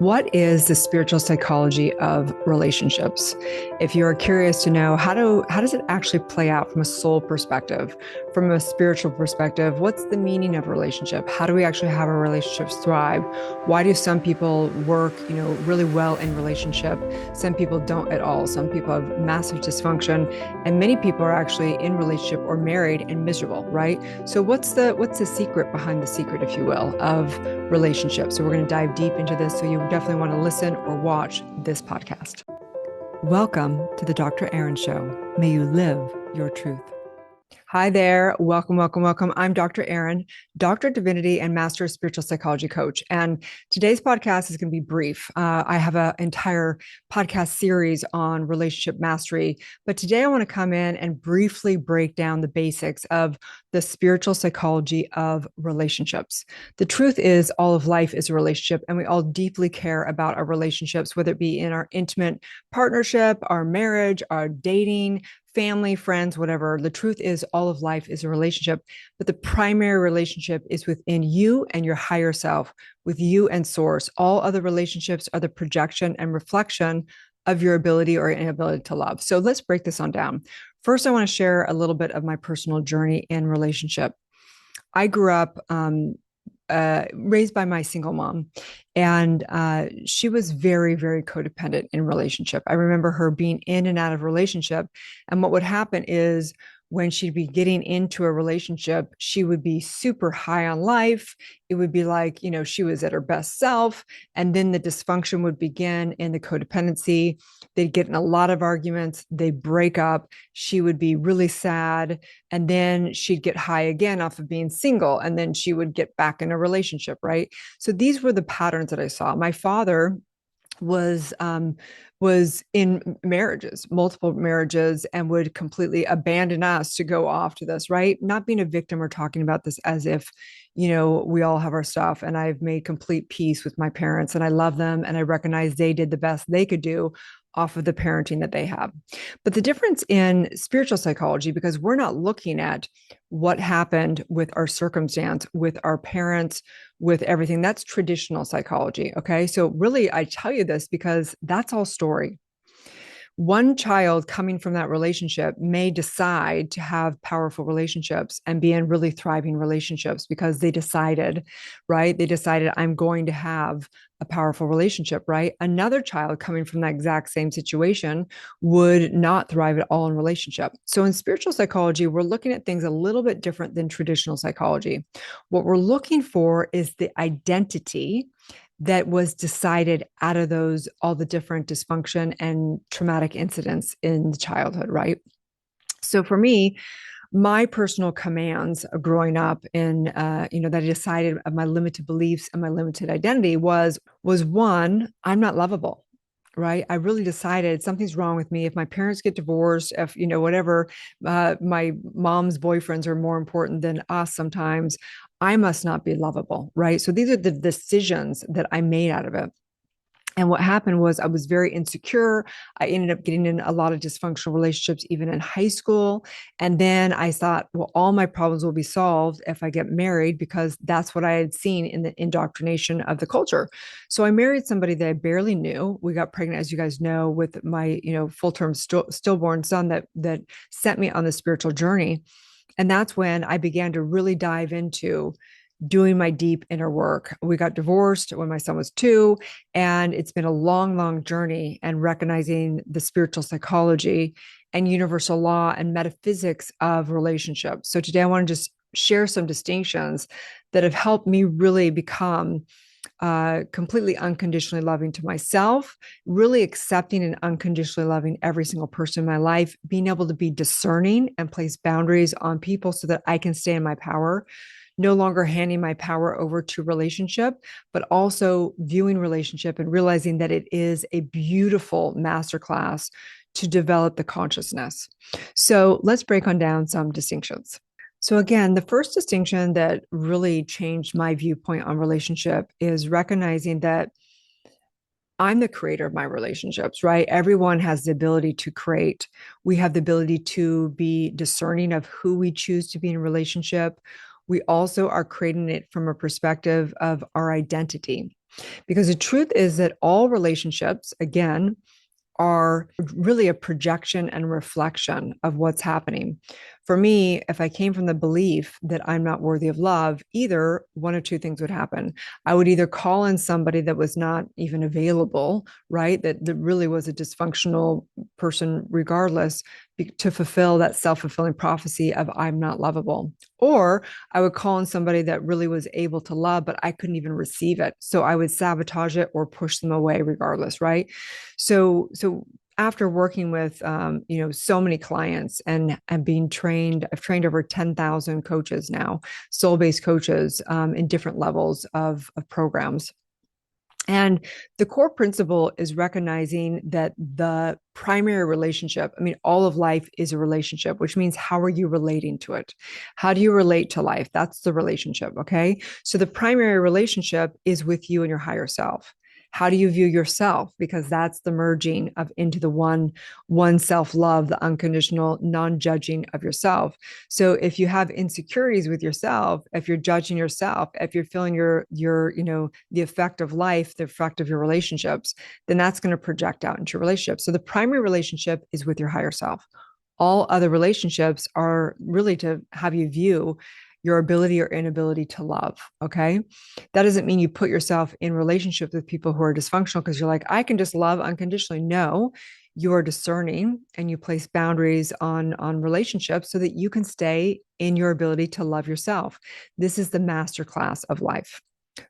What is the spiritual psychology of relationships? If you are curious to know how does it actually play out from a soul perspective, from a spiritual perspective, what's the meaning of a relationship? How do we actually have our relationships thrive? Why do some people work, really well in relationship? Some people don't at all. Some people have massive dysfunction, and many people are actually in relationship or married and miserable, right? So what's the secret behind the secret, if you will, of relationships? So we're going to dive deep into this. So you definitely want to listen or watch this podcast. Welcome to the Dr. Erin Show. May you live your truth. Hi there. Welcome, welcome, welcome. I'm Dr. Erin, Dr. Divinity and Master Spiritual Psychology Coach. And today's podcast is going to be brief. I have an entire podcast series on relationship mastery, but today I want to come in and briefly break down the basics of the spiritual psychology of relationships. The truth is, all of life is a relationship, and we all deeply care about our relationships, whether it be in our intimate partnership, our marriage, our dating, family, friends, whatever. The truth is, all of life is a relationship, but the primary relationship is within you and your higher self, with you and source. All other relationships are the projection and reflection of your ability or inability to love. So let's break this on down. First, I want to share a little bit of my personal journey in relationship. I grew up raised by my single mom, and she was very, very codependent in relationship. I remember her being in and out of relationship, and what would happen is when she'd be getting into a relationship, she would be super high on life. It would be like, she was at her best self, and then the dysfunction would begin in the codependency. They'd get in a lot of arguments, they'd break up, she would be really sad, and then she'd get high again off of being single, and then she would get back in a relationship, right? So these were the patterns that I saw. My father was in marriages, multiple marriages, and would completely abandon us to go off to this, right? Not being a victim or talking about this as if, we all have our stuff, and I've made complete peace with my parents, and I love them, and I recognize they did the best they could do off of the parenting that they have. But the difference in spiritual psychology, because we're not looking at what happened with our circumstance, with our parents, with everything, that's traditional psychology. Okay. So really, I tell you this because that's all story. One child coming from that relationship may decide to have powerful relationships and be in really thriving relationships because they decided, right? They decided, I'm going to have a powerful relationship, right? Another child coming from that exact same situation would not thrive at all in relationship. So in spiritual psychology, we're looking at things a little bit different than traditional psychology. What we're looking for is the identity that was decided out of all the different dysfunction and traumatic incidents in childhood, right? So for me, my personal commands growing up in, that I decided of my limited beliefs and my limited identity was one, I'm not lovable. Right. I really decided something's wrong with me. If my parents get divorced, if, whatever, my mom's boyfriends are more important than us sometimes, I must not be lovable. Right. So these are the decisions that I made out of it. And what happened was I was very insecure. I ended up getting in a lot of dysfunctional relationships, even in high school. And then I thought, well, all my problems will be solved if I get married, because that's what I had seen in the indoctrination of the culture. So I married somebody that I barely knew. We got pregnant, as you guys know, with my, full-term stillborn son that sent me on the spiritual journey. And that's when I began to really dive into doing my deep inner work. We got divorced when my son was 2, and it's been a long, long journey, and recognizing the spiritual psychology and universal law and metaphysics of relationships. So today I want to just share some distinctions that have helped me really become completely unconditionally loving to myself, really accepting and unconditionally loving every single person in my life, being able to be discerning and place boundaries on people so that I can stay in my power, no longer handing my power over to relationship, but also viewing relationship and realizing that it is a beautiful masterclass to develop the consciousness. So let's break on down some distinctions. So again, the first distinction that really changed my viewpoint on relationship is recognizing that I'm the creator of my relationships, right? Everyone has the ability to create. We have the ability to be discerning of who we choose to be in a relationship. We also are creating it from a perspective of our identity. Because the truth is that all relationships, again, are really a projection and reflection of what's happening. For me, if I came from the belief that I'm not worthy of love, either one of two things would happen. I would either call in somebody that was not even available, right? That really was a dysfunctional person, regardless, to fulfill that self-fulfilling prophecy of I'm not lovable. Or I would call in somebody that really was able to love, but I couldn't even receive it. So I would sabotage it or push them away regardless, right? So after working with so many clients and being trained, I've trained over 10,000 coaches now, soul-based coaches, in different levels of programs. And the core principle is recognizing that the primary relationship, I mean, all of life is a relationship, which means how are you relating to it? How do you relate to life? That's the relationship. Okay. So the primary relationship is with you and your higher self. How do you view yourself? Because that's the merging of into the one self-love, the unconditional non-judging of yourself. So if you have insecurities with yourself, if you're judging yourself, if you're feeling the effect of life, the effect of your relationships, then that's going to project out into your relationship. So the primary relationship is with your higher self. All other relationships are really to have you view your ability or inability to love. Okay. That doesn't mean you put yourself in relationships with people who are dysfunctional because you're like, I can just love unconditionally. No, you are discerning and you place boundaries on relationships so that you can stay in your ability to love yourself. This is the master class of life.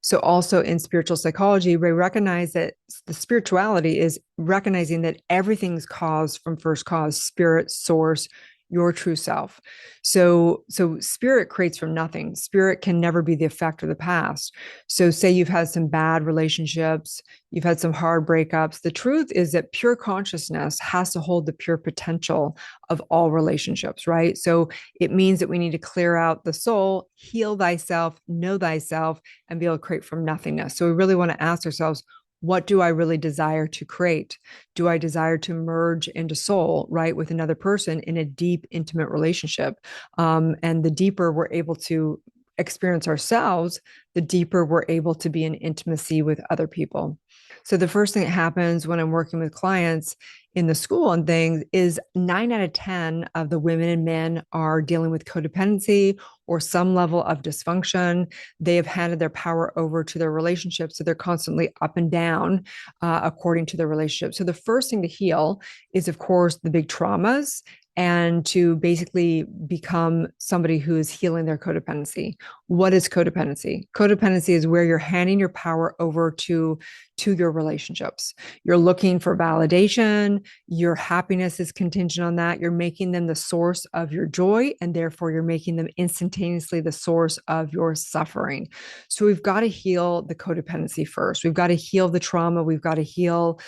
So also in spiritual psychology, we recognize that the spirituality is recognizing that everything's caused from first cause, spirit, source, your true self. So spirit creates from nothing. Spirit can never be the effect of the past. So say you've had some bad relationships, you've had some hard breakups. The truth is that pure consciousness has to hold the pure potential of all relationships, right? So it means that we need to clear out the soul, heal thyself, know thyself, and be able to create from nothingness. So we really want to ask ourselves, what do I really desire to create? Do I desire to merge into soul, right, with another person in a deep, intimate relationship? And the deeper we're able to experience ourselves, the deeper we're able to be in intimacy with other people. So the first thing that happens when I'm working with clients in the school and things is 9 out of 10 of the women and men are dealing with codependency or some level of dysfunction. They have handed their power over to their relationship. So they're constantly up and down according to their relationship. So the first thing to heal is, of course, the big traumas and to basically become somebody who is healing their codependency. What is codependency? Codependency is where you're handing your power over to your relationships. You're looking for validation. Your happiness is contingent on that. You're making them the source of your joy, and therefore you're making them instantaneously the source of your suffering. So we've got to heal the codependency first. We've got to heal the trauma. We've got to heal,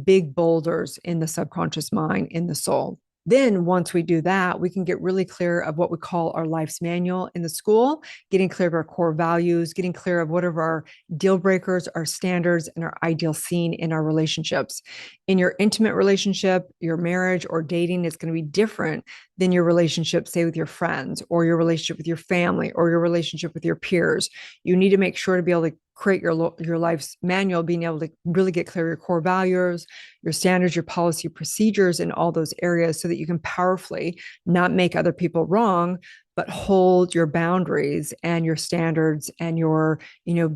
big boulders in the subconscious mind, in the soul. Then once we do that, we can get really clear of what we call our life's manual in the school, getting clear of our core values, getting clear of what are our deal breakers, our standards, and our ideal scene in our relationships. In your intimate relationship, your marriage or dating is going to be different than your relationship, say, with your friends or your relationship with your family or your relationship with your peers. You need to make sure to be able to create your life's manual, being able to really get clear your core values, your standards, your policy, procedures in all those areas so that you can powerfully not make other people wrong, but hold your boundaries and your standards and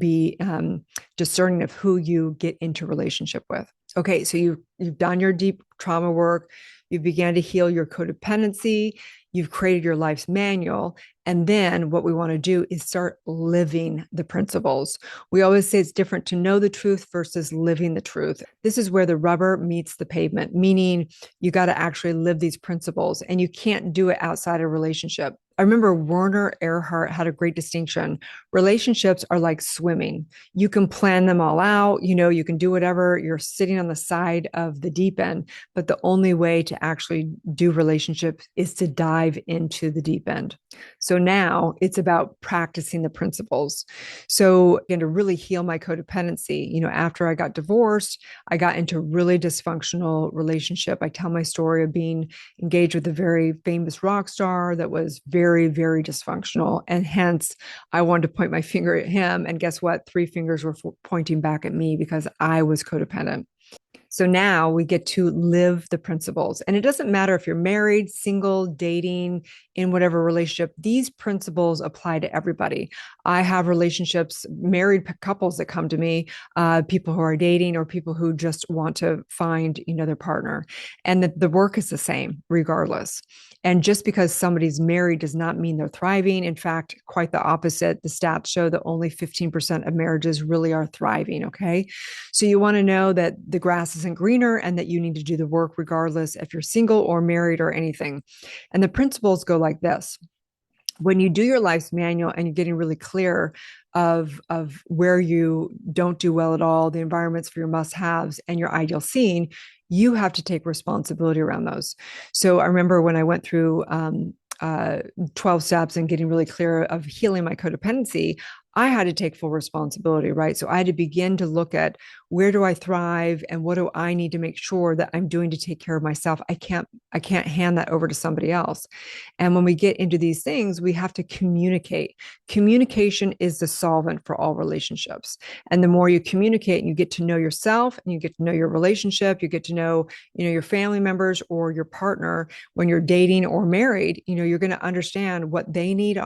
be discerning of who you get into relationship with. Okay, so you've done your deep trauma work. You began to heal your codependency. You've created your life's manual. And then what we want to do is start living the principles. We always say it's different to know the truth versus living the truth. This is where the rubber meets the pavement, meaning you got to actually live these principles, and you can't do it outside a relationship. I remember Werner Erhard had a great distinction. Relationships are like swimming. You can plan them all out. You can do whatever. You're sitting on the side of the deep end, but the only way to actually do relationships is to dive into the deep end. So now it's about practicing the principles. So again, to really heal my codependency, after I got divorced, I got into a really dysfunctional relationship. I tell my story of being engaged with a very famous rock star that was very very, very dysfunctional. And hence, I wanted to point my finger at him. And guess what? Three fingers were pointing back at me because I was codependent. So now we get to live the principles. And it doesn't matter if you're married, single, dating, in whatever relationship, these principles apply to everybody. I have relationships, married couples that come to me, people who are dating or people who just want to find, their partner. And the work is the same regardless. And just because somebody's married does not mean they're thriving. In fact, quite the opposite. The stats show that only 15% of marriages really are thriving. Okay. So you want to know that the grass isn't greener and that you need to do the work regardless if you're single or married or anything. And the principles go like this. When you do your life's manual and you're getting really clear of where you don't do well at all, the environments for your must-haves and your ideal scene, you have to take responsibility around those. So I remember when I went through 12 steps and getting really clear of healing my codependency, I had to take full responsibility, right? So I had to begin to look at where do I thrive and what do I need to make sure that I'm doing to take care of myself. I can't hand that over to somebody else. And when we get into these things, we have to communicate. Communication is the solvent for all relationships. And the more you communicate and you get to know yourself and you get to know your relationship, you get to know, your family members or your partner when you're dating or married, you're going to understand what they need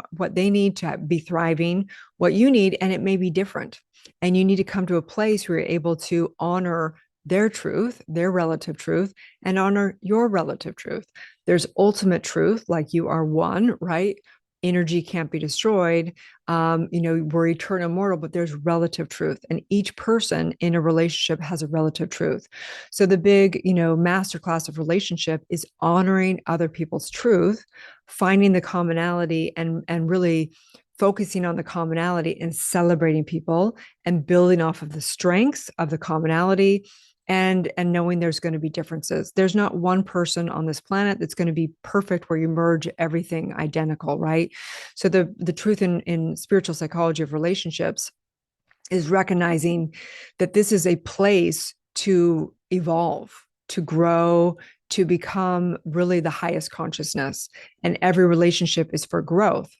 to be thriving, what you need, and it may be different. And you need to come to a place where you're able to honor their truth, their relative truth, and honor your relative truth. There's ultimate truth, like you are one, right? Energy can't be destroyed. We're eternal immortal, but there's relative truth. And each person in a relationship has a relative truth. So the big, masterclass of relationship is honoring other people's truth, finding the commonality and really focusing on the commonality and celebrating people and building off of the strengths of the commonality and knowing there's going to be differences. There's not one person on this planet that's going to be perfect where you merge everything identical, right? So the truth in spiritual psychology of relationships is recognizing that this is a place to evolve, to grow, to become really the highest consciousness. And every relationship is for growth.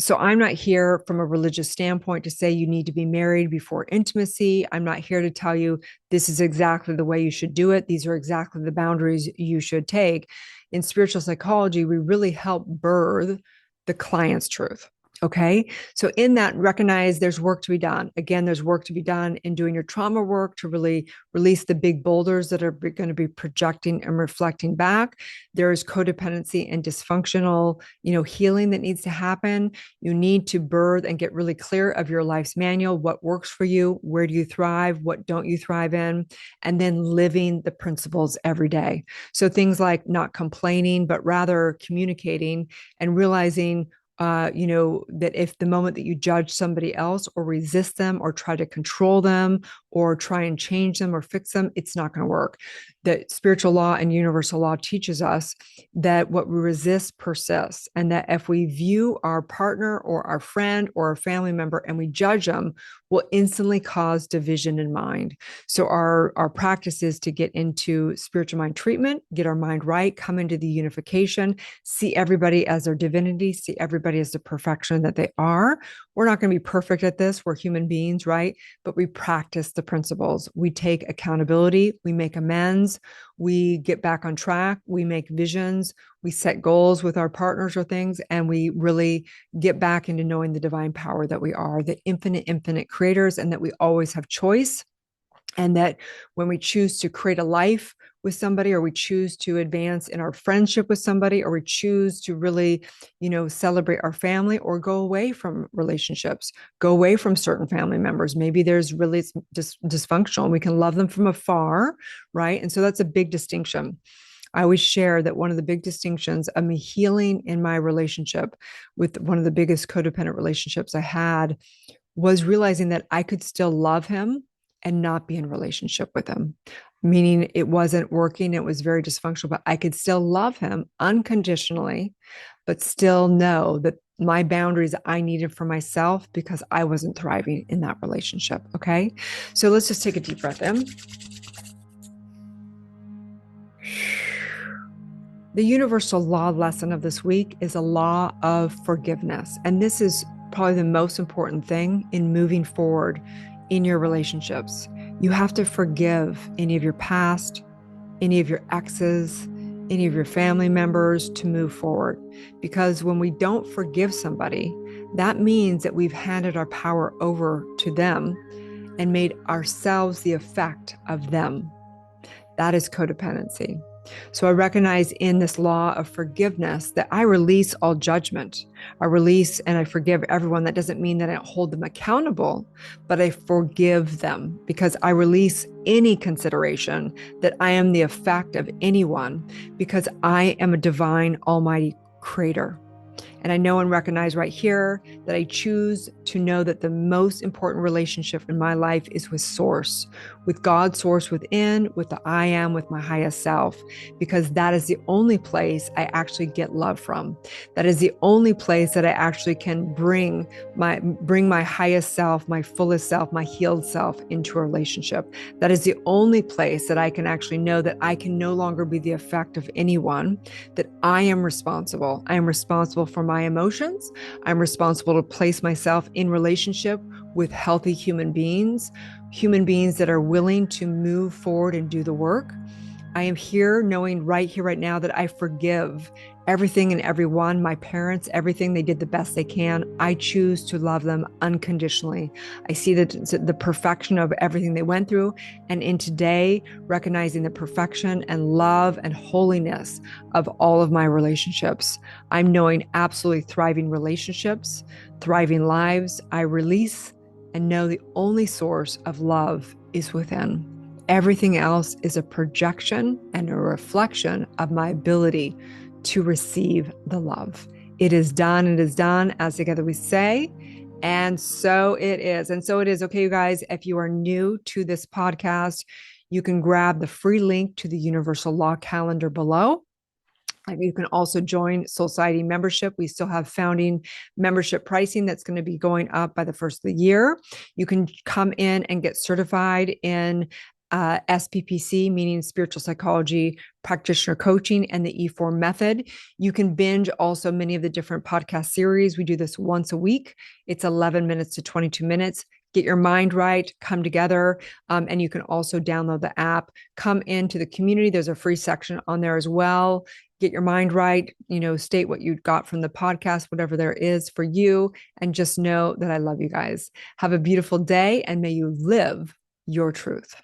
So I'm not here from a religious standpoint to say you need to be married before intimacy. I'm not here to tell you this is exactly the way you should do it. These are exactly the boundaries you should take. In spiritual psychology, we really help birth the client's truth. Okay. So in that, recognize there's work to be done. Again, there's work to be done in doing your trauma work to really release the big boulders that are going to be projecting and reflecting back. There's codependency and dysfunctional, healing that needs to happen. You need to birth and get really clear of your life's manual. What works for you? Where do you thrive? What don't you thrive in? And then living the principles every day. So things like not complaining, but rather communicating and realizing that if the moment that you judge somebody else or resist them or try to control them or try and change them or fix them, it's not going to work. That spiritual law and universal law teaches us that what we resist persists, and that if we view our partner or our friend or a family member and we judge them, will instantly cause division in mind. So our practice is to get into spiritual mind treatment, get our mind right, come into the unification, see everybody as their divinity, see everybody as the perfection that they are. We're not going to be perfect at this. We're human beings, right? But we practice the principles. We take accountability. We make amends. We get back on track. We make visions. We set goals with our partners or things, and we really get back into knowing the divine power that we are, the infinite creators, and that we always have choice. And that when we choose to create a life with somebody, or we choose to advance in our friendship with somebody, or we choose to really, celebrate our family, or go away from relationships, go away from certain family members. Maybe there's really dysfunctional. We can love them from afar, right? And so that's a big distinction. I always share that one of the big distinctions of me healing in my relationship with one of the biggest codependent relationships I had was realizing that I could still love him and not be in relationship with him, meaning it wasn't working. It was very dysfunctional, but I could still love him unconditionally, but still know that my boundaries I needed for myself because I wasn't thriving in that relationship. Okay. So let's just take a deep breath in. The universal law lesson of this week is a law of forgiveness. And this is probably the most important thing in moving forward in your relationships. You have to forgive any of your past, any of your exes, any of your family members to move forward. Because when we don't forgive somebody, that means that we've handed our power over to them and made ourselves the effect of them. That is codependency. So I recognize in this law of forgiveness that I release all judgment. I release and I forgive everyone. That doesn't mean that I don't hold them accountable, but I forgive them because I release any consideration that I am the effect of anyone because I am a divine, almighty creator. And I know and recognize right here that I choose to know that the most important relationship in my life is with Source, with God, Source within, with the I am, with my highest self, because that is the only place I actually get love from. That is the only place that I actually can bring my highest self, my fullest self, my healed self into a relationship. That is the only place that I can actually know that I can no longer be the effect of anyone, that I am responsible. I am responsible for my emotions. I'm responsible to place myself in relationship with healthy human beings that are willing to move forward and do the work. I am here knowing right here, right now, that I forgive everything and everyone, my parents, everything. They did the best they can. I choose to love them unconditionally. I see the perfection of everything they went through. And in today, recognizing the perfection and love and holiness of all of my relationships. I'm knowing absolutely thriving relationships, thriving lives. I release and know the only source of love is within. Everything else is a projection and a reflection of my ability to receive the love. It is done. It is done, as together we say. And so it is. And so it is. Okay, you guys, if you are new to this podcast, you can grab the free link to the Universal Law Calendar below. You can also join Soulciété membership. We still have founding membership pricing that's going to be going up by the first of the year. You can come in and get certified in SPPC, meaning spiritual psychology practitioner coaching, and the E4 method. You can binge also many of the different podcast series. We do this once a week. It's 11 minutes to 22 minutes. Get your mind right, come together, and you can also download the app. Come into the community. There's a free section on there as well. Get your mind right, state what you got from the podcast, whatever there is for you, and just know that I love you guys. Have a beautiful day, and may you live your truth.